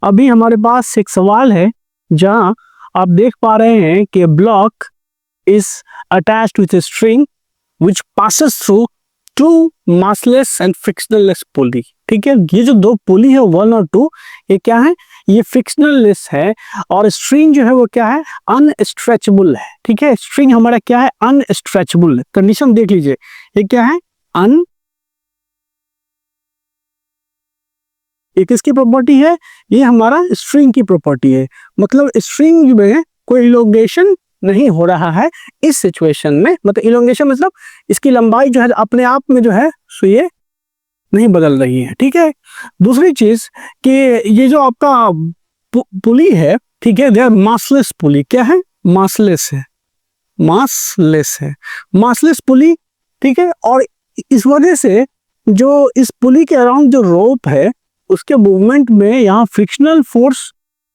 अभी हमारे पास एक सवाल है जहां आप देख पा रहे हैं कि block is attached with a string which passes through two massless and frictionless pulley। ठीक है, ये जो दो पुली है 1 और 2, ये क्या है? ये फ्रिक्शनलेस है। और स्ट्रिंग जो है वो क्या है? अनस्ट्रेचेबल है। ठीक है, स्ट्रिंग हमारा क्या है? अनस्ट्रेचेबल है। कंडीशन देख लीजिए, ये क्या है? ये किसकी प्रॉपर्टी है? ये हमारा स्ट्रिंग की प्रॉपर्टी है। मतलब स्ट्रिंग में कोई इलोंगेशन नहीं हो रहा है इस सिचुएशन में। मतलब इलोंगेशन मतलब इसकी लंबाई जो है अपने आप में जो है सो ये नहीं बदल रही है। ठीक है, दूसरी चीज कि ये जो आपका पुली है, ठीक है, दे आर मासलेस पुली। क्या है? मासलेस है, मासलेस है, मासलेस पुली। ठीक है, और इस वजह से जो इस पुली के अराउंड जो रोप है उसके मूवमेंट में यहाँ फ्रिक्शनल फोर्स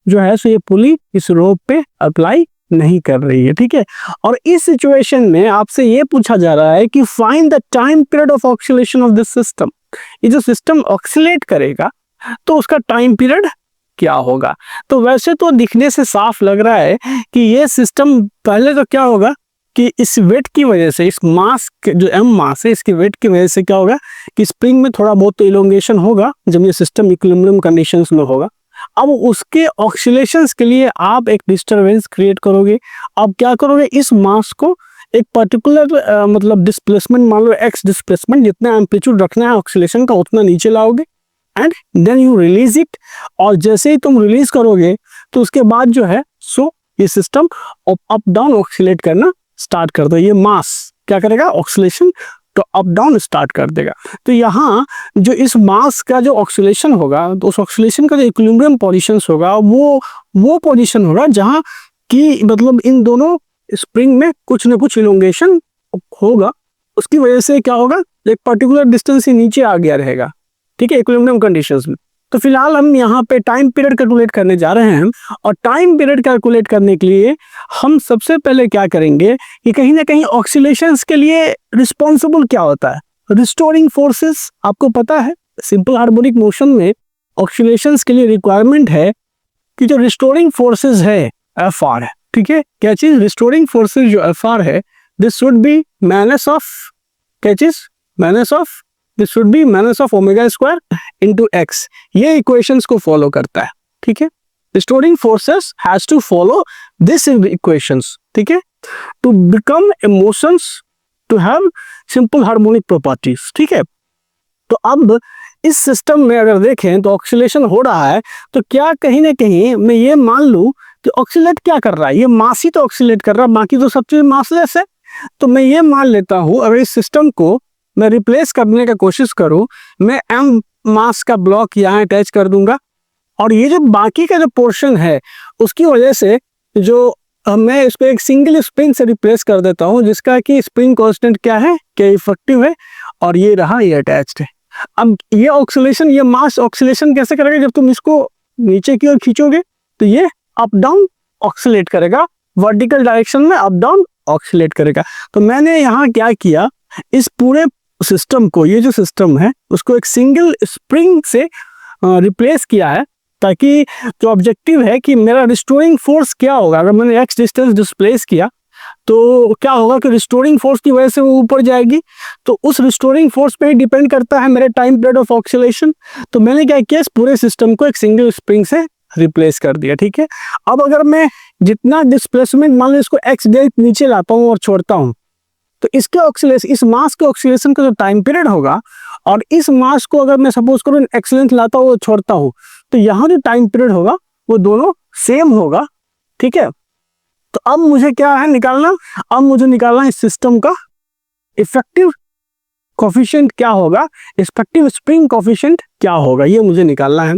जो है सो ये पुली इस रोप पे अप्लाई नहीं कर रही है। ठीक है, और इस सिचुएशन में आपसे ये पूछा जा रहा है कि find the time period of oscillation of this system. ये जो सिस्टम ऑक्सीलेट करेगा तो उसका टाइम पीरियड क्या होगा? तो वैसे तो दिखने से साफ लग रहा है कि ये सिस्टम पहले तो क्या होगा कि इस वेट की वजह से, इस मास जो एम मास है इसकी वेट की वजह से क्या होगा कि स्प्रिंग में थोड़ा बहुत तो इलोंगेशन होगा जब ये सिस्टम इक्विलिब्रियम कंडीशंस में होगा। अब उसके ऑक्सीलेशंस के लिए आप एक डिस्टरबेंस क्रिएट करोगे। आप क्या करोगे? इस मास को एक पर्टिकुलर मतलब डिस्प्लेसमेंट, मान लो एक्स डिस्प्लेसमेंट, जितना एम्पलीट्यूड रखना है ऑक्सीलेशन का उतना नीचे लाओगे and then you release it. और जैसे ही तुम रिलीज करोगे तो उसके बाद जो है सो ये सिस्टम अप डाउन ऑक्सीलेट करना स्टार्ट कर दो। ये मास क्या करेगा? ऑक्सीलेशन तो अप डाउन स्टार्ट कर देगा। तो यहाँ जो इस मास का जो ऑक्सीलेशन होगा तो उस ऑक्सीलेशन का जो इक्विलिब्रियम पोजीशंस होगा वो पोजीशन होगा जहाँ की मतलब इन दोनों स्प्रिंग में कुछ ना कुछ इलोंगेशन होगा। उसकी वजह से क्या होगा? एक पर्टिकुलर डिस्टेंस ही नीचे आ गया रहेगा। ठीक है, इक्विलिब्रियम कंडीशंस में। तो फिलहाल हम यहाँ पे टाइम पीरियड कैलकुलेट करने जा रहे हैं। और टाइम पीरियड कैलकुलेट करने के लिए हम सबसे पहले क्या करेंगे कि कहीं ना कहीं ऑक्सीलेशंस के लिए रिस्पॉन्सिबल क्या होता है? Restoring forces. आपको पता है सिंपल हार्मोनिक मोशन में ऑक्सीलेशंस के लिए रिक्वायरमेंट है कि जो रिस्टोरिंग फोर्सेस है एफ आर है। ठीक है, क्या चीज? रिस्टोरिंग फोर्सेस जो एफ आर है this should be minus of, क्या चीज? Minus of, this should be minus of omega square into X. ये इक्वेशंस को फॉलो करता है। ठीक है, restoring forces has to follow this equations. ठीक है, to become emotions to have simple harmonic properties. ठीक है, तो अब इस सिस्टम में अगर देखें तो ऑक्सीलेशन हो रहा है तो क्या कहीं ना कहीं मैं ये मान लूं कि ऑक्सीलेट क्या कर रहा है? ये मास ही तो ऑक्सीलेट कर रहा है, बाकी तो सब चीज मासलेस है। तो मैं ये मान लेता हूं अगर इस सिस्टम को मैं रिप्लेस करने का कोशिश करूं, मैं एम मास का ब्लॉक यहाँ अटैच कर दूंगा और ये जो बाकी का जो पोर्शन है उसकी वजह से जो मैं इसको एक सिंगल स्प्रिंग से रिप्लेस कर देता हूं जिसका कि स्प्रिंग कांस्टेंट क्या है, क्या इफेक्टिव है, और ये रहा, ये अटैच्ड है। अब ये ऑक्सीलेशन, ये मास ऑक्सीलेशन कैसे करेगा? जब तुम इसको नीचे की ओर खींचोगे तो ये अप डाउन ऑक्सीलेट करेगा, वर्टिकल डायरेक्शन में अप डाउन ऑक्सीलेट करेगा। तो मैंने यहाँ क्या किया, इस पूरे सिस्टम को, ये जो सिस्टम है उसको एक सिंगल स्प्रिंग से रिप्लेस किया है ताकि जो ऑब्जेक्टिव है कि मेरा रिस्टोरिंग फोर्स क्या होगा अगर मैंने एक्स डिस्टेंस डिस्प्लेस किया तो क्या होगा कि रिस्टोरिंग फोर्स की वजह से वो ऊपर जाएगी। तो उस रिस्टोरिंग फोर्स पे ही डिपेंड करता है मेरे टाइम पीरियड ऑफ ऑक्सीलेशन। तो मैंने क्या किया, इस पूरे सिस्टम को एक सिंगल स्प्रिंग से रिप्लेस कर दिया। ठीक है, अब अगर मैं जितना डिस्प्लेसमेंट मान लो इसको एक्स डे नीचे लाता हूँ और छोड़ता हूँ तो इसके ऑक्सीलेशन, इस मास के ऑक्सीलेशन का जो टाइम पीरियड होगा और इस मास को अगर मैं सपोज करूँ एक्स लेंथ लाता हूँ और छोड़ता हूँ तो यहाँ जो टाइम पीरियड होगा वो दोनों सेम होगा। ठीक है, तो अब मुझे क्या है निकालना? अब मुझे निकालना इस सिस्टम का इफेक्टिव कोफिशिएंट क्या होगा, इफेक्टिव स्प्रिंग कोफिशिएंट क्या होगा, ये मुझे निकालना है।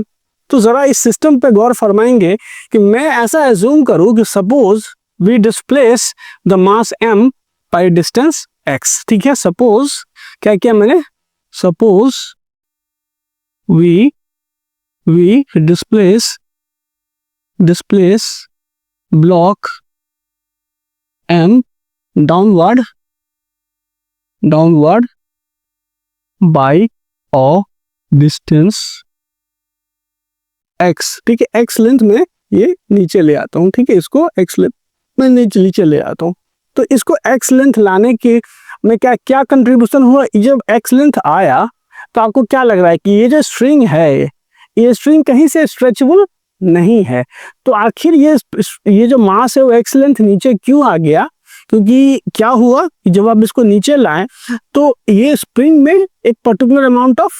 तो जरा इस सिस्टम पे गौर फरमाएंगे कि मैं ऐसा एज्यूम करूं कि suppose we displace the mass m by distance x। ठीक है, सपोज क्या किया मैंने, suppose we displace block m downward by a distance X, ठीक है, एक्स लेंथ में ये नीचे ले आता हूँ, ठीक है, इसको एक्स लेंथ में नीचे ले आता हूँ। तो इसको एक्स लेंथ लाने के में क्या क्या कंट्रीब्यूशन हुआ, जब एक्स लेंथ आया तो आपको क्या लग रहा है कि ये जो स्ट्रिंग है, ये स्ट्रिंग कहीं से स्ट्रेचेबल नहीं है। तो आखिर ये जो मास है वो एक्स लेंथ नीचे क्यों आ गया? क्योंकि क्या हुआ कि जब आप इसको नीचे लाएं तो ये स्प्रिंग में एक पर्टिकुलर अमाउंट ऑफ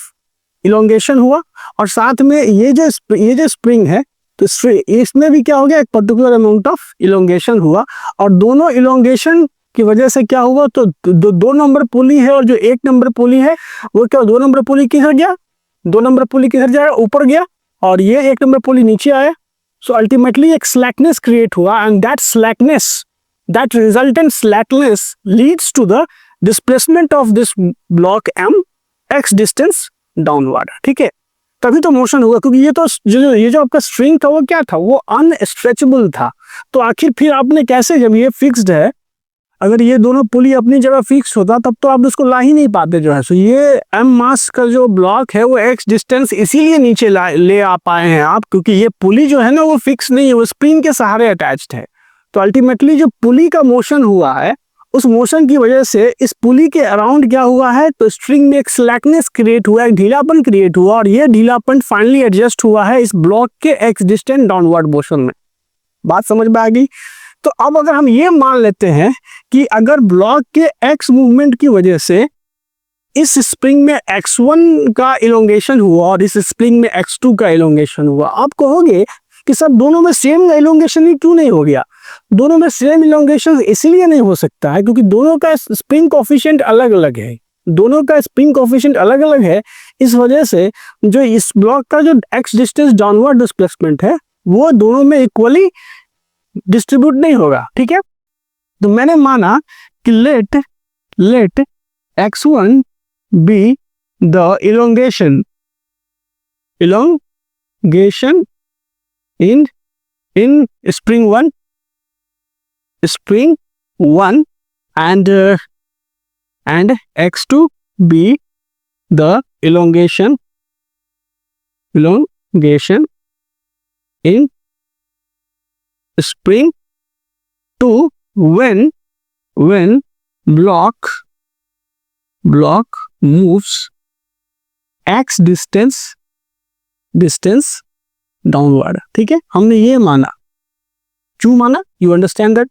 इलोंगेशन हुआ, और साथ में ये जो स्प्रिंग है तो इसमें भी क्या हो गया, एक पर्टिकुलर अमाउंट ऑफ इलोंगेशन हुआ, और दोनों इलोंगेशन की वजह से क्या हुआ, तो दो नंबर पुली है और जो एक नंबर पुली है वो क्या, 2 नंबर पुली किधर गया, 2 नंबर पुली किधर जाएगा, ऊपर गया, और ये 1 नंबर पुली नीचे आया। सो अल्टीमेटली एक स्लैकनेस क्रिएट हुआ, and that resultant slackness leads to the displacement of this block m x distance downward, ठीक है। तभी तो मोशन हुआ, क्योंकि ये जो आपका स्ट्रिंग था वो क्या था, वो अनस्ट्रेचेबल था। तो आखिर फिर आपने कैसे, जब ये फिक्स्ड है, अगर ये दोनों पुली अपनी जगह फिक्स होता तब तो आप उसको ला ही नहीं पाते जो है। सो ये एम मास का जो ब्लॉक है वो एक्स डिस्टेंस इसीलिए नीचे ले आ पाए हैं आप, क्योंकि ये पुली जो है ना वो फिक्स नहीं है, वो स्प्रिंग के सहारे अटैच्ड है। तो अल्टीमेटली जो पुली का मोशन हुआ है, उस मोशन की वजह से इस पुली के अराउंड क्या हुआ है, तो स्ट्रिंग में एक स्लैकनेस क्रिएट हुआ, एक ढीलापन क्रिएट हुआ, और ये ढीलापन फाइनली एडजस्ट हुआ है इस ब्लॉक के एक्स डिस्टेंस डाउनवर्ड मोशन में। बात समझ में आ गई? तो अब अगर हम ये मान लेते हैं कि अगर ब्लॉक के एक्स मूवमेंट की वजह से इस स्प्रिंग में x1 का इलोंगेशन हुआ और इस स्प्रिंग में x2 का इलोंगेशन हुआ, आप कहोगे कि सब दोनों में सेम इलोंगेशन ही क्यों नहीं हो गया? दोनों में सेम इलोंगेशन इसलिए नहीं हो सकता है क्योंकि दोनों का स्प्रिंग कोफिशिएंट अलग अलग है। दोनों का स्प्रिंग कोफिशिएंट अलग अलग है, इस वजह से जो इस ब्लॉक का जो एक्स डिस्टेंस डाउनवर्ड डिस्प्लेसमेंट है वो दोनों में इक्वली डिस्ट्रीब्यूट नहीं होगा, ठीक है। तो मैंने माना कि let x1 be the elongation in spring 1 and x2 be the elongation in spring 2 when block moves x distance downward, ठीक है। हमने ये माना, क्यों माना, यू अंडरस्टैंड दैट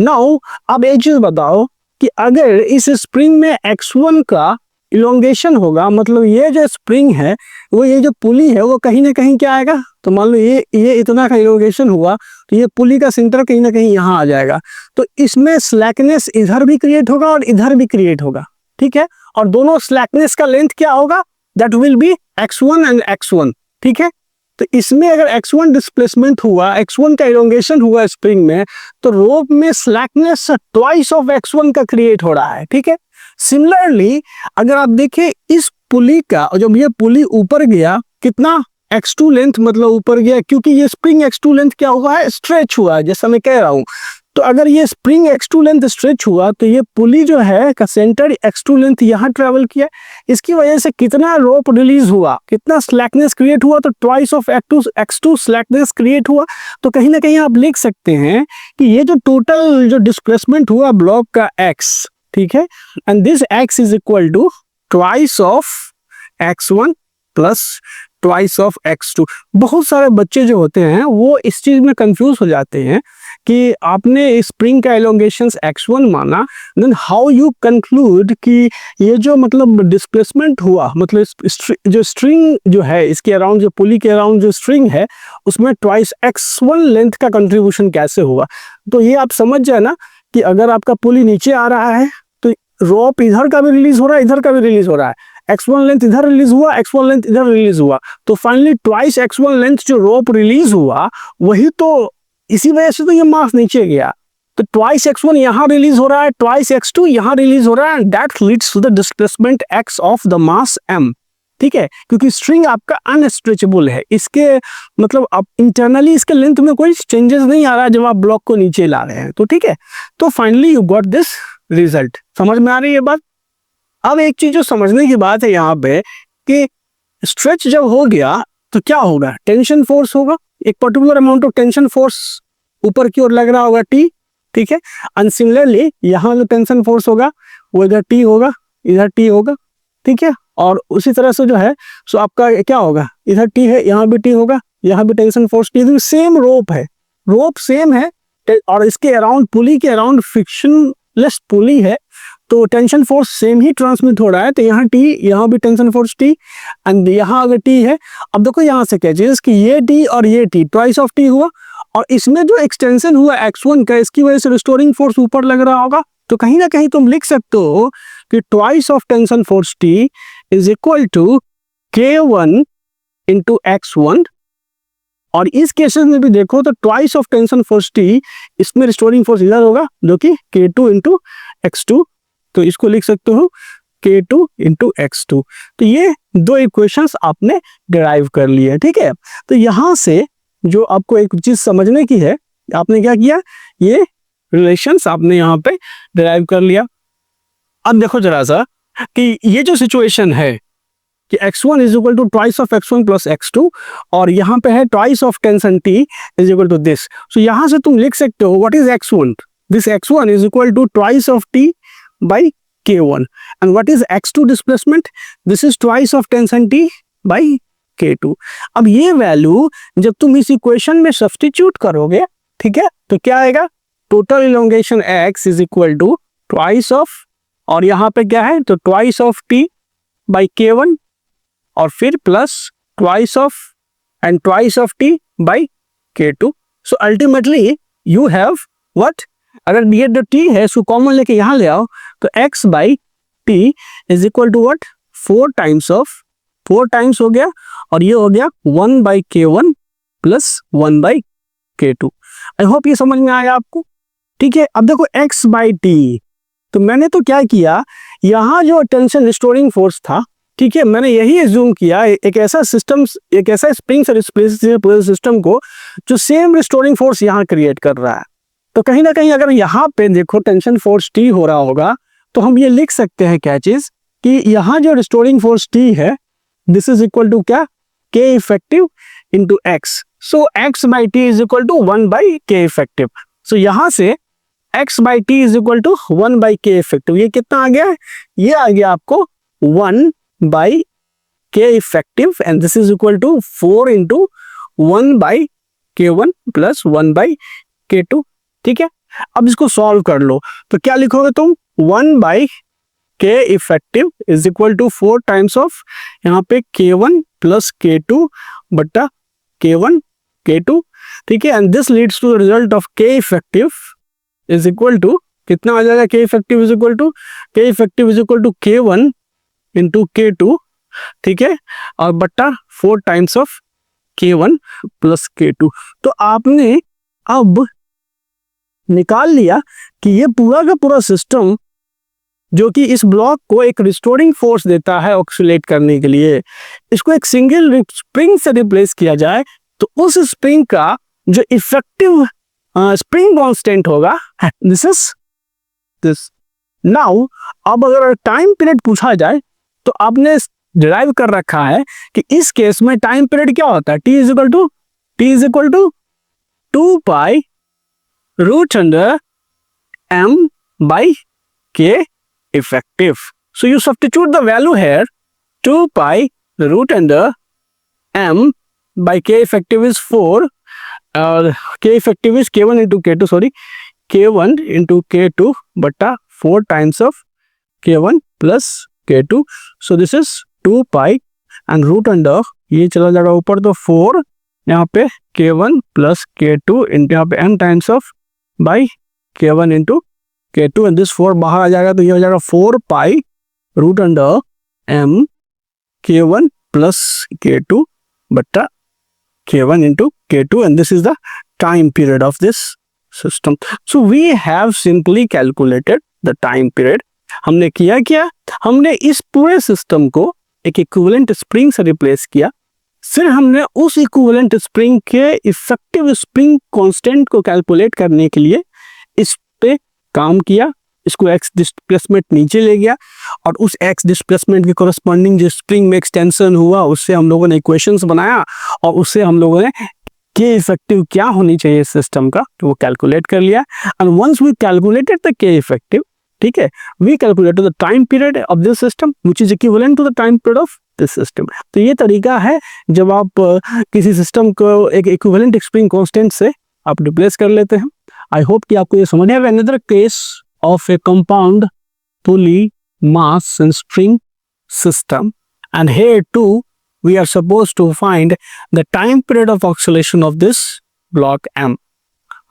नाउ। अब एक चीज बताओ कि अगर इस स्प्रिंग में x1 का इलोंगेशन होगा, मतलब ये जो स्प्रिंग है वो, ये जो पुली है वो कहीं ना कहीं क्या आएगा, तो मान लो ये इतना का इलोंगेशन हुआ तो ये पुली का सेंटर कहीं ना कहीं यहाँ आ जाएगा, तो इसमें स्लैकनेस इधर भी क्रिएट होगा और इधर भी क्रिएट होगा, ठीक है। और दोनों स्लैकनेस का लेंथ क्या होगा, that will be x1 and x1, ठीक है। तो इसमें अगर x1 डिस्प्लेसमेंट हुआ, x1 का इलोंगेशन हुआ स्प्रिंग में, तो रोप में स्लैकनेस ट्वाइस ऑफ x1 का क्रिएट हो रहा है, ठीक है। सिमिलरली अगर आप देखें इस पुली का, जब ये पुली ऊपर गया कितना x2 लेंथ मतलब ऊपर गया, क्योंकि ये स्प्रिंग x2 लेंथ क्या हुआ है, स्ट्रेच हुआ है, जैसा मैं कह रहा हूं। तो अगर ये स्प्रिंग x2 लेंथ स्ट्रेच हुआ तो ये पुली जो है का सेंटर x2 लेंथ यहाँ ट्रेवल किया, इसकी वजह से कितना रोप रिलीज हुआ, कितना स्लैकनेस क्रिएट हुआ, तो twice of x2 slackness create हुआ। तो कहीं ना कहीं आप लिख सकते हैं कि ये जो टोटल जो डिस्प्लेसमेंट हुआ ब्लॉक का x, ठीक है, and this x is equal to twice of x1 plus twice of x2। बहुत सारे बच्चे जो होते हैं वो इस चीज में कंफ्यूज हो जाते हैं कि आपने स्प्रिंग का एलोंगेशन x1 माना, देन हाउ यू कंक्लूड कि ये जो मतलब डिस्प्लेसमेंट हुआ, मतलब जो स्ट्रिंग जो है इसके अराउंड, जो पुली के अराउंड जो स्ट्रिंग है उसमें ट्वाइस x1 लेंथ का कंट्रीब्यूशन कैसे हुआ। तो ये आप समझ जाए ना कि अगर आपका पुली नीचे आ रहा है तो रोप इधर का भी रिलीज हो रहा है, इधर का भी रिलीज हो रहा है, x1 लेंथ इधर रिलीज हुआ, x1 लेंथ इधर रिलीज हुआ, तो फाइनली ट्वाइस x1 लेंथ जो रोप रिलीज हुआ वही तो, इसी वजह से तो ये मास नीचे गया। तो ट्वाइस x1 यहाँ रिलीज हो रहा है, ट्वाइस x2 यहाँ रिलीज हो रहा है, that leads to the displacement x of the mass m, ठीक है। क्योंकि स्ट्रिंग आपका अनस्ट्रेचेबल है, इसके मतलब आप इंटरनली इसके लेंथ में कोई चेंजेस नहीं आ रहा है जब आप ब्लॉक को नीचे ला रहे हैं, तो ठीक है। तो finally you got this result. समझ में आ रही है बात? अब एक चीज जो समझने की बात है यहाँ पे कि स्ट्रेच जब हो गया तो क्या होगा, टेंशन फोर्स होगा, एक particular amount of tension force ऊपर की ओर लग रहा होगा T, ठीक है। एंड सिमिलरली यहाँ जो टेंशन फोर्स होगा वो इधर T होगा, इधर T होगा, ठीक है। और उसी तरह से जो है सो आपका क्या होगा, इधर T है, यहाँ भी T होगा, यहाँ भी टेंशन फोर्स T, सेम रोप है, रोप सेम है और इसके अराउंड, पुली के अराउंड फ्रिक्शनलेस पुली है, तो टेंशन फोर्स सेम ही ट्रांसमिट हो रहा है। तो यहाँ T, यहाँ भी टेंशन फोर्स T एंड यहाँ अगर T है, अब देखो यहाँ से क्या चीज कि ये T और ये T ट्वाइस ऑफ T हुआ, और इसमें जो एक्सटेंशन हुआ x1 का, इसकी वजह से रिस्टोरिंग फोर्स ऊपर लग रहा होगा। तो कहीं ना कहीं तुम लिख सकते हो कि twice of tension force T is equal to K1 into x1, और इस केसेस में भी देखो तो twice of tension force T, इसमें रिस्टोरिंग फोर्स इधर होगा जो कि K2 इंटू x2, तो इसको लिख सकते हो K2 इंटू x2। तो ये दो इक्वेशंस आपने डिराइव कर लिए, ठीक है। तो यहां से जो आपको एक चीज समझने की है, आपने क्या किया, ये रिलेशंस आपने यहाँ पे डिराइव कर लिया। अब देखो जरा सा कि ये जो सिचुएशन है कि x1 is equal to twice of x1 plus x2, और यहाँ पे है twice of tension T is equal to this. So यहाँ से तुम लिख सकते हो what is x1, this x1 is equal to twice of T by K1, and what is x2 displacement, this is twice of tension T by K2। अब ये value जब तुम इस इक्वेशन में सब्स्टिट्यूट करोगे, ठीक है, तो क्या आएगा, total elongation x is equal to twice of, और यहाँ पे क्या है तो twice of T by K1, और फिर plus twice of and twice of T by K2। So ultimately you have what, अगर ये जो T है सो कॉमन लेके यहाँ ले आओ, तो x by T is equal to what, 4 times of, 4 times हो गया, और ये हो गया 1 by K1 plus 1 by K2। I hope ये समझ में आया आपको, ठीक है। अब देखो x बाई T, तो मैंने तो क्या किया, यहाँ जो टेंशन रिस्टोरिंग फोर्स था, ठीक है, मैंने यही एज्यूम किया एक ऐसा सिस्टम, एक ऐसा स्प्रिंग से रिप्लेस पूरे सिस्टम को जो सेम रिस्टोरिंग फोर्स यहाँ क्रिएट कर रहा है। तो कहीं ना कहीं अगर यहाँ पे देखो टेंशन फोर्स T हो रहा होगा, तो हम ये लिख सकते हैं क्या चीज कि यहाँ जो रिस्टोरिंग फोर्स T है, दिस इज इक्वल टू क्या, K effective into x। So x by T is equal to 1 by K effective. So यहाँ से x by T is equal to 1 by K effective, ये कितना आ गया, ये आ गया आपको 1 by K effective, and this is equal to 4 into 1 by K1 plus 1 by K2, ठीक है। अब इसको सॉल्व कर लो, तो क्या लिखोगे तुम, 1 by K effective is equal to 4 times of यहाँ पे K1 प्लस K2 बट्टा K1 K2, ठीक है, and this leads to the result of K effective is equal to कितना आ जाएगा, K effective is equal to K1 into K2, ठीक है, और बट्टा 4 times of K1 plus K2। तो आपने अब निकाल लिया कि ये पूरा का पूरा सिस्टम जो कि इस ब्लॉक को एक रिस्टोरिंग फोर्स देता है ऑक्सीलेट करने के लिए, इसको एक सिंगल स्प्रिंग से रिप्लेस किया जाए, तो उस स्प्रिंग का जो इफेक्टिव स्प्रिंग कांस्टेंट होगा, दिस इज दिस। नाउ अब अगर टाइम पीरियड पूछा जाए, तो आपने डिराइव कर रखा है कि इस केस में टाइम पीरियड क्या होता है, T is equal to 2 pi root under m by K effective. So you substitute the value here, 2 pi root under m by K effective is 4, K effective is K1 into K2, sorry, K1 into K2 बटा 4 times of K1 plus K2. So this is 2 pi and root under ये चला जाएगा ऊपर तो 4 यहाँ पे K1 plus K2 into यहाँ पे m times of by K1 into K2 and this 4 बाहर आ जाएगा तो ये हो जाएगा 4 pi root under m K1 plus K2 बटा K1 into K2 and this is the time period of this system. So we have simply calculated the time period. हमने किया क्या, हमने इस पूरे सिस्टम को एक इक्विवेलेंट स्प्रिंग से रिप्लेस किया, फिर हमने उस इक्विवेलेंट स्प्रिंग के इफेक्टिव स्प्रिंग कांस्टेंट को कैलकुलेट करने के लिए इस पे काम किया इसको एक्स डिस्प्लेसमेंट नीचे ले गया और उस एक्स डिस्प्लेसमेंट के कोरस्पॉन्डिंग जो स्प्रिंग में एक्सटेंशन हुआ उससे हम लोगों ने इक्वेशंस बनाया और उससे हम लोगों ने के इफेक्टिव क्या होनी चाहिए सिस्टम का तो वो कैलकुलेट कर लिया। And once we calculated the K effective, ठीक है, we calculated the time period of this system which is equivalent to the time period of this system. तो ये तरीका है जब आप किसी सिस्टम को एक इक्विवेलेंट स्प्रिंग कांस्टेंट से आप रिप्लेस कर लेते हैं। आई होप कि आपको ये समझ में आया। Another case of a compound pulley mass and spring system and here too we are supposed to find the time period of oscillation of this block M।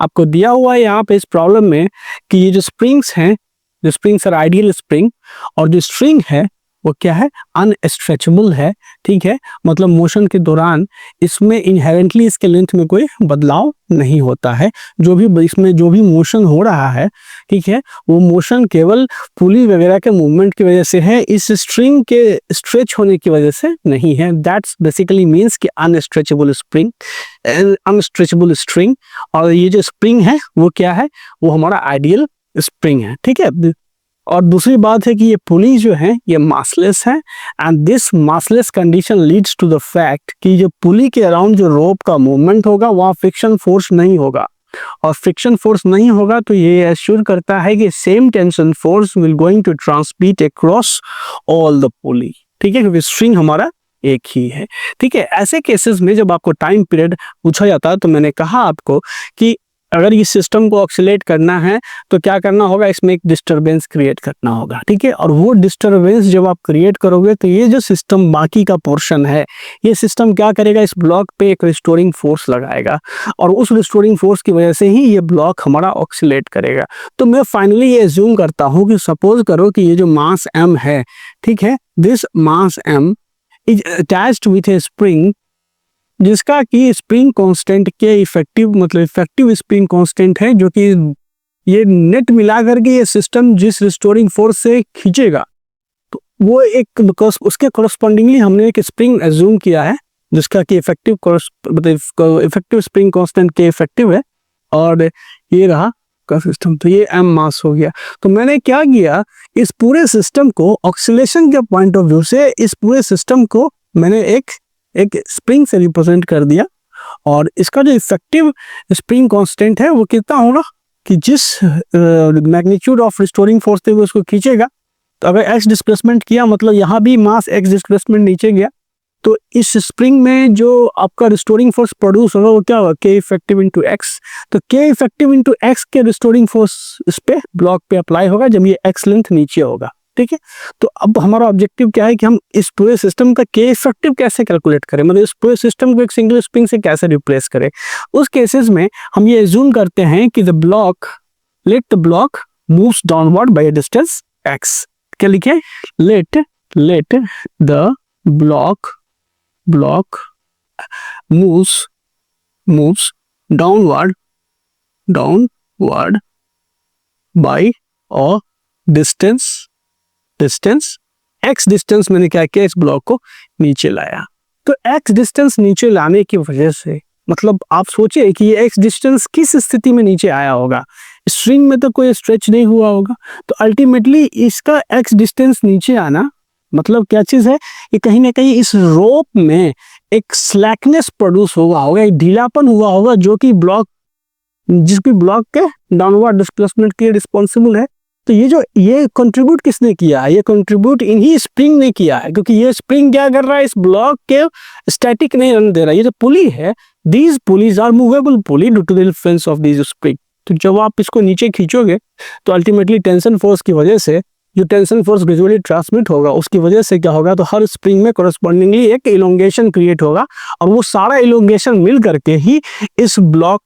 आपको दिया हुआ है यहाँ पे इस प्रॉब्लम में कि ये जो स्प्रिंग्स हैं, जो स्प्रिंग्स आर आइडियल स्प्रिंग और जो स्ट्रिंग है वो क्या है, अनस्ट्रेचेबल है, ठीक है, मतलब मोशन के दौरान इसमें इनहेरेंटली इसके लेंथ में कोई बदलाव नहीं होता है। जो भी इसमें जो भी मोशन हो रहा है, ठीक है, वो मोशन केवल पुली वगैरह के मूवमेंट की वजह से है, इस स्ट्रिंग के स्ट्रेच होने की वजह से नहीं है। दैट्स बेसिकली मीन्स कि अनस्ट्रेचेबल स्प्रिंग, अनस्ट्रेचेबल स्ट्रिंग। और ये जो स्प्रिंग है वो क्या है, वो हमारा आइडियल स्प्रिंग है, ठीक है। और दूसरी बात है कि ये पुली जो है ये मासलेस है and this massless condition leads to the fact कि जो पुली के अराउंड जो रोप का मूवमेंट होगा वहाँ फ्रिक्शन फोर्स नहीं होगा, और फ्रिक्शन फोर्स नहीं होगा तो ये एश्योर करता है कि same tension force will going to transmit across all the pulley, ठीक है, क्योंकि स्ट्रिंग हमारा एक ही है, ठीक है। ऐसे केसेस में जब आपको टाइम पीरियड पूछा जाता है तो मैंने कहा आपको कि अगर इस सिस्टम को ऑक्सीलेट करना है तो क्या करना होगा, इसमें एक डिस्टरबेंस क्रिएट करना होगा, ठीक है। और वो डिस्टरबेंस जब आप क्रिएट करोगे तो ये जो सिस्टम बाकी का पोर्शन है, ये सिस्टम क्या करेगा, इस ब्लॉक पे एक रिस्टोरिंग फोर्स लगाएगा और उस रिस्टोरिंग फोर्स की वजह से ही ये ब्लॉक हमारा ऑक्सीलेट करेगा। तो मैं फाइनली ये एज्यूम करता हूँ कि सपोज करो कि ये जो मास m है, ठीक है, this mass m is attached with A spring जिसका कि स्प्रिंग कांस्टेंट के इफेक्टिव मतलब इफेक्टिव स्प्रिंग कांस्टेंट है, जो कि ये नेट मिला करके ये सिस्टम जिस रिस्टोरिंग फोर्स से खींचेगा तो वो एक उसके कोरस्पॉन्डिंगली हमने एक स्प्रिंग एज्यूम किया है जिसका कि इफेक्टिव मतलब इफेक्टिव स्प्रिंग कांस्टेंट के इफेक्टिव है और ये रहा का सिस्टम। तो ये m मास हो गया। तो मैंने क्या किया, इस पूरे सिस्टम को ऑक्सीलेशन के पॉइंट ऑफ व्यू से इस पूरे सिस्टम को मैंने एक स्प्रिंग से रिप्रेजेंट कर दिया और इसका जो इफेक्टिव स्प्रिंग कांस्टेंट है वो कितना होगा कि जिस मैग्नीट्यूड ऑफ रिस्टोरिंग फोर्स थे वो उसको खींचेगा। तो अगर x डिस्प्लेसमेंट किया मतलब यहाँ भी मास x डिस्प्लेसमेंट नीचे गया तो इस स्प्रिंग में जो आपका रिस्टोरिंग फोर्स प्रोड्यूस होगा वो क्या होगा, k इफेक्टिव इंटू एक्स। तो k इफेक्टिव इंटू एक्स के रिस्टोरिंग फोर्स इस पे ब्लॉक पे अप्लाई होगा जब ये x लेंथ नीचे होगा, ठीक है। तो अब हमारा ऑब्जेक्टिव क्या है कि हम इस पूरे सिस्टम का के इफेक्टिव कैसे कैलकुलेट करें, मतलब इस पूरे सिस्टम को एक सिंगल स्प्रिंग से कैसे रिप्लेस करें। उस केसेस में हम ये एज्यूम करते हैं कि the block let the block moves downward by a distance x। क्या लिखे, let the block moves downward by a distance x distance मैंने क्या किया, इस ब्लॉक को नीचे लाया। तो x डिस्टेंस नीचे लाने की वजह से मतलब आप सोचिए कि ये x डिस्टेंस किस स्थिति में नीचे आया होगा, स्ट्रिंग में तो कोई स्ट्रेच नहीं हुआ होगा। तो अल्टीमेटली इसका x डिस्टेंस नीचे आना मतलब क्या चीज है, ये कहीं ना कहीं इस रोप में एक स्लैकनेस प्रोड्यूस हुआ होगा, एक ढीलापन हुआ होगा जो कि जिसकी ब्लॉक के डाउनवर्ड डिस्प्लेसमेंट के लिए रिस्पॉन्सिबल है। तो ये कंट्रीब्यूट किसने किया है, ये कंट्रीब्यूट इन्हीं स्प्रिंग ने किया है, क्योंकि ये स्प्रिंग क्या कर रहा है, इस ब्लॉक के स्टैटिक नहीं रन दे रहा है। ये जो पुली है, these pulleys are movable pulley due to the influence of these spring. तो जब आप इसको नीचे खींचोगे तो अल्टीमेटली टेंशन फोर्स की वजह से जो टेंशन फोर्स ग्रेजुअली ट्रांसमिट होगा उसकी वजह से क्या होगा, तो हर स्प्रिंग में कोरस्पॉन्डिंगली एक इलोंगेशन क्रिएट होगा और वो सारा इलोंगेशन मिल करके ही इस ब्लॉक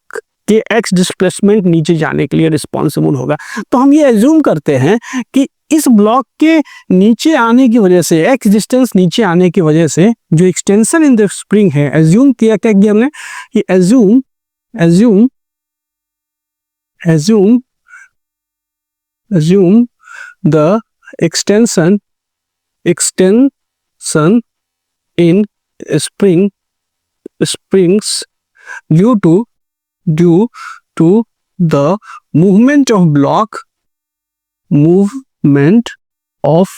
के x डिस्प्लेसमेंट नीचे जाने के लिए रिस्पॉन्सिबल होगा। तो हम ये एज्यूम करते हैं कि इस ब्लॉक के नीचे आने की वजह से, x डिस्टेंस नीचे आने की वजह से जो एक्सटेंशन इन द स्प्रिंग है, एज्यूम किया क्या किया हमने, कि assume the extension in springs due to the movement of block movement of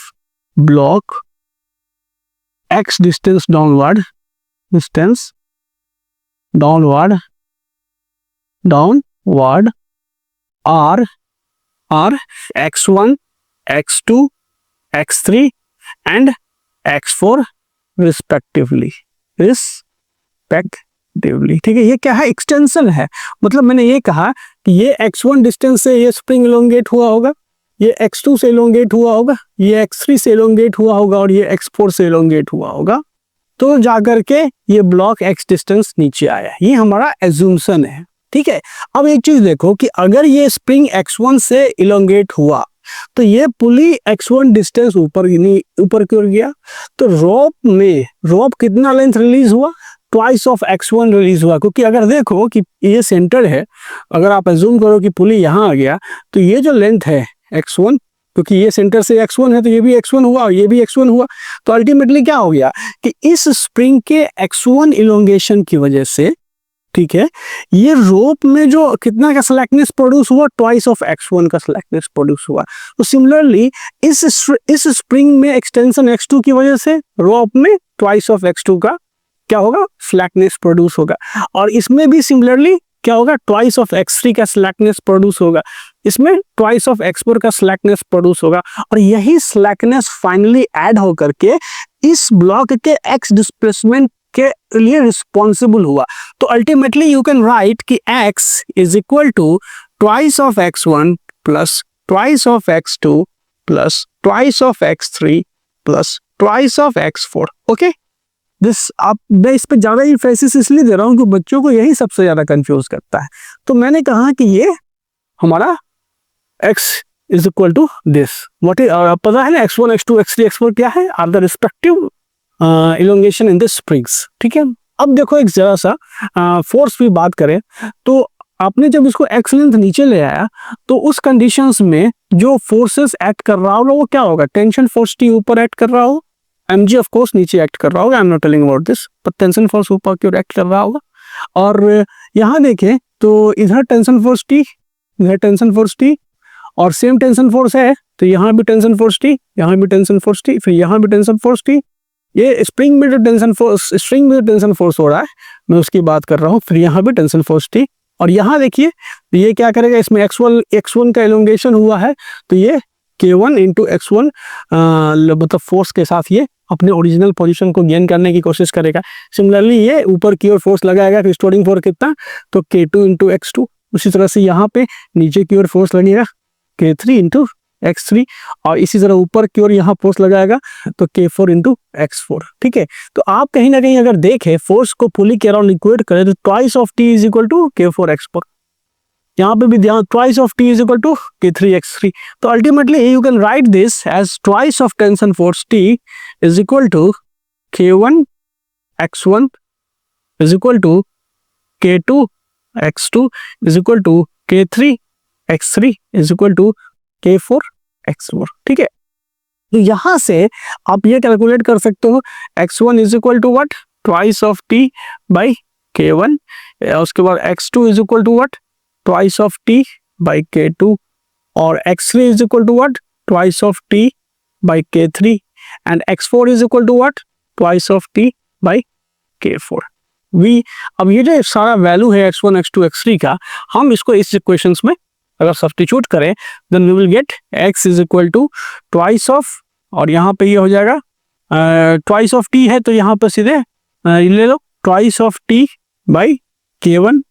block x distance downward are x1, x2, x3 and x4 respectively. ठीक है, ये क्या है? एक्सटेंशन है। मतलब मैंने ये कहा कि ये x1 डिस्टेंस से ये स्प्रिंग इलोंगेट हुआ होगा, ये x2 से इलोंगेट हुआ होगा, ये x3 से इलोंगेट हुआ होगा और ये x4 से इलोंगेट हुआ होगा, तो जाकर के ये ब्लॉक x डिस्टेंस नीचे आया। ये हमारा एज्यूम्शन है। ठीक है, अब एक चीज देखो कि अगर ये स्प्रिंग x1 से इलोंगेट हुआ तो ये पुली x1 डिस्टेंस ऊपर की ओर गया, तो रोप कितना लेंथ रिलीज हुआ? ट्वाइस ऑफ x1 रिलीज हुआ। क्योंकि अगर देखो कि ये सेंटर है, अगर आप एज्यूम करो कि पुली यहाँ आ गया, तो ये जो लेंथ है x1, क्योंकि ये सेंटर से x1 है तो ये भी x1 हुआ और ये भी x1 हुआ, तो अल्टीमेटली क्या हो गया कि इस स्प्रिंग के x1 इलोंगेशन की वजह से, ठीक है, ये रोप में जो कितना का स्लैकनेस प्रोड्यूस हुआ? ट्वाइस ऑफ x1 का स्लैकनेस प्रोड्यूस हुआ। तो सिमिलरली इस स्प्रिंग में एक्सटेंशन x2 की वजह से रोप में ट्वाइस ऑफ x2 का क्या होगा? स्लैकनेस प्रोड्यूस होगा। और इसमें भी सिमिलरली क्या होगा? ट्वाइस ऑफ x3 का स्लैकनेस प्रोड्यूस होगा, इसमें ट्वाइस ऑफ x4 का स्लैकनेस प्रोड्यूस होगा, और यही स्लैकनेस फाइनली ऐड होकर के इस ब्लॉक के x डिस्प्लेसमेंट के लिए रिस्पॉन्सिबल हुआ। तो अल्टीमेटली यू कैन राइट कि x is equal to twice of x1 plus twice of x2 plus twice of x3 plus twice of x4। Okay, मैं इस पे ज्यादा एम्फेसिस इसलिए दे रहा हूं कि बच्चों को यही सबसे ज्यादा कंफ्यूज करता है। तो मैंने कहा कि ये हमारा x is equal to this, what is, पता है ना x1, x2, x3, x4 क्या है? Are the respective elongation in the springs. ठीक है, अब देखो एक जरा सा फोर्स की बात करें तो आपने जब इसको x लेंथ नीचे ले आया तो उस कंडीशंस में जो फोर्सेस एक्ट कर रहा होगा वो क्या होगा? टेंशन फोर्स T ऊपर एक्ट कर रहा होगा, mg ऑफ कोर्स नीचे एक्ट कर रहा होगा, I am not telling about this, पर टेंशन फोर्स ऊपर की ओर एक्ट कर रहा होगा। और यहाँ देखें तो इधर टेंशन फोर्स T, इधर टेंशन फोर्स T, और सेम टेंशन फोर्स है तो यहाँ भी टेंशन फोर्स T, यहाँ भी टेंशन फोर्स T, फिर यहाँ भी टेंशन फोर्स T। ये स्प्रिंग में जो टेंशन फोर्स, स्ट्रिंग में जो टेंशन फोर्स हो रहा है मैं उसकी बात कर रहा हूँ। फिर यहाँ भी टेंशन फोर्स T, और यहाँ देखिए ये क्या करेगा? इसमें x1 का इलोंगेशन हुआ है तो ये K1 इंटू x1 मतलब फोर्स के साथ ये अपने ओरिजिनल पोजीशन को गेन करने की कोशिश करेगा। सिमिलरली ये ऊपर की ओर फोर्स लगाएगा, रिस्टोरिंग फोर्स कितना? तो K2 इंटू x2। उसी तरह से यहाँ पे नीचे की ओर फोर्स लगेगा K3 इंटू x3, और इसी तरह ऊपर की ओर यहाँ फोर्स लगाएगा तो K4 इंटू x4। ठीक है, तो आप कहीं ना कहीं अगर देखें फोर्स को पुली के अराउंड इक्वेट करें तो twice of T is equal to K4 x4, यहाँ पे भी ध्यान, twice of T is equal to K3 x3। तो ultimately you can write this as twice of tension force T is equal to K1 x1 is equal to K2 x2 is equal to K3 x3 is equal to K4 x4। ठीक है, तो यहां से आप ये calculate कर सकते हो x1 is equal to what? Twice of T by K1, उसके बाद x2 is equal to what? Twice of T by K2, और x3 is equal to what? Twice of T by K3, and x4 is equal what? Twice of T by K4। अब ये जो सारा value है x1, x2, x3 का, हम इसको इस इक्वेशंस में अगर सब्स्टिट्यूट करें then we will get x is equal to twice of, और यहाँ पे ये हो जाएगा ट्वाइस ऑफ T है तो यहाँ पे सीधे ले लो twice of T by K1।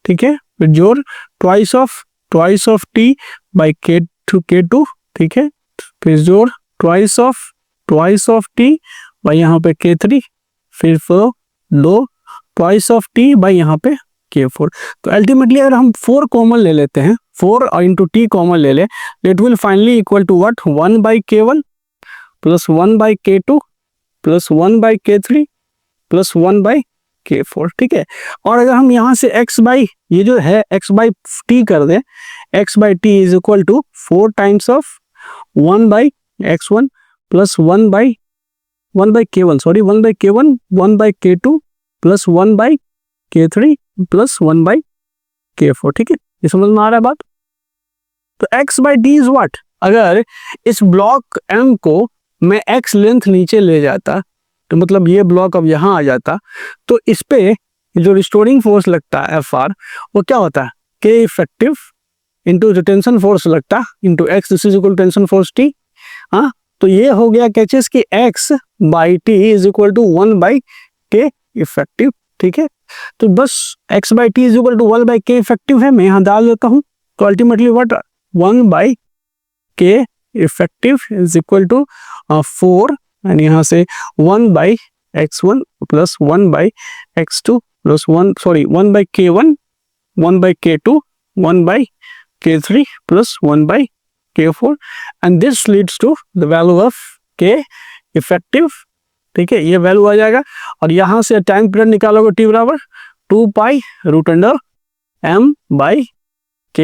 ठीक है, फिर जोड़ twice of T by K2। ठीक है, फिर जोड़ ट्वाइस ऑफ T बाई यहाँ पे K3, फिर लो ट्वाइस ऑफ T बाई यहाँ पे K4। तो अल्टीमेटली अगर हम 4 कॉमन ले लेते हैं, 4 इंटू T कॉमन ले ले, it will finally equal to what? 1 by K1 plus 1 by K2 plus 1 by K3 plus 1 by K4। ठीक है, और अगर हम यहाँ से x बाई ये जो है x बाई T कर दें, x by T is equal to 4 times of 1 by x1 plus 1 by K1, sorry 1 by K1, 1 by K2 plus 1 by K3 plus 1 by K4। ठीक है, ये समझ में आ रहा है बात? तो x by T is what? अगर इस ब्लॉक M को मैं x लेंथ नीचे ले जाता, तो मतलब ये ब्लॉक अब यहाँ आ जाता, तो इस पे जो रिस्टोरिंग फोर्स लगता है FR, वो क्या होता है, K इफेक्टिव इंटू जो टेंशन फोर्स लगता into x, this is equal tension force T। हाँ, तो ये हो गया कैचेस कि x by T is equal to 1 by K effective. ठीक है, तो बस x by T is equal to 1 by K effective है, मैं यहाँ डाल देता हूँ। तो ultimately what, 1 by K effective is equal to 4, and यहाँ से 1 by x1 plus 1 by x2 plus 1 sorry 1 by k1, 1 by k2, 1 by k3 plus 1 by k4, and this leads to the value of k effective. ठीक है, ये value आ जाएगा, और यहाँ से time period निकालोगे t बराबर 2 pi root under m by k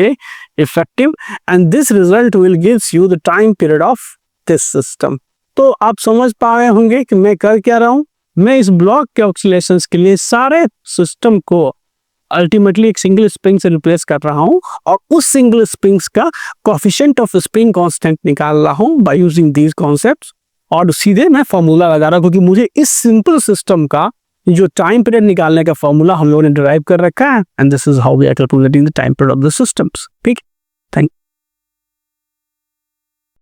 effective, and this result will gives you the time period of this system। तो आप समझ पा रहे होंगे कि मैं कर क्या रहा हूं, मैं इस ब्लॉक के ऑक्सीलेशंस के लिए सारे सिस्टम को अल्टीमेटली एक सिंगल स्प्रिंग से रिप्लेस कर रहा हूं, और उस सिंगल स्प्रिंग्स का कोएफिशिएंट ऑफ स्प्रिंग कांस्टेंट निकाल रहा हूं बाय यूजिंग दीज कॉन्सेप्ट्स, और सीधे मैं फॉर्मूला लगा रहा हूं, क्योंकि मुझे इस सिंपल सिस्टम का जो टाइम पीरियड निकालने का फॉर्मूला हम लोगों ने डिराइव कर रखा है, and this is how we are calculating the time period of the systems. ठीक।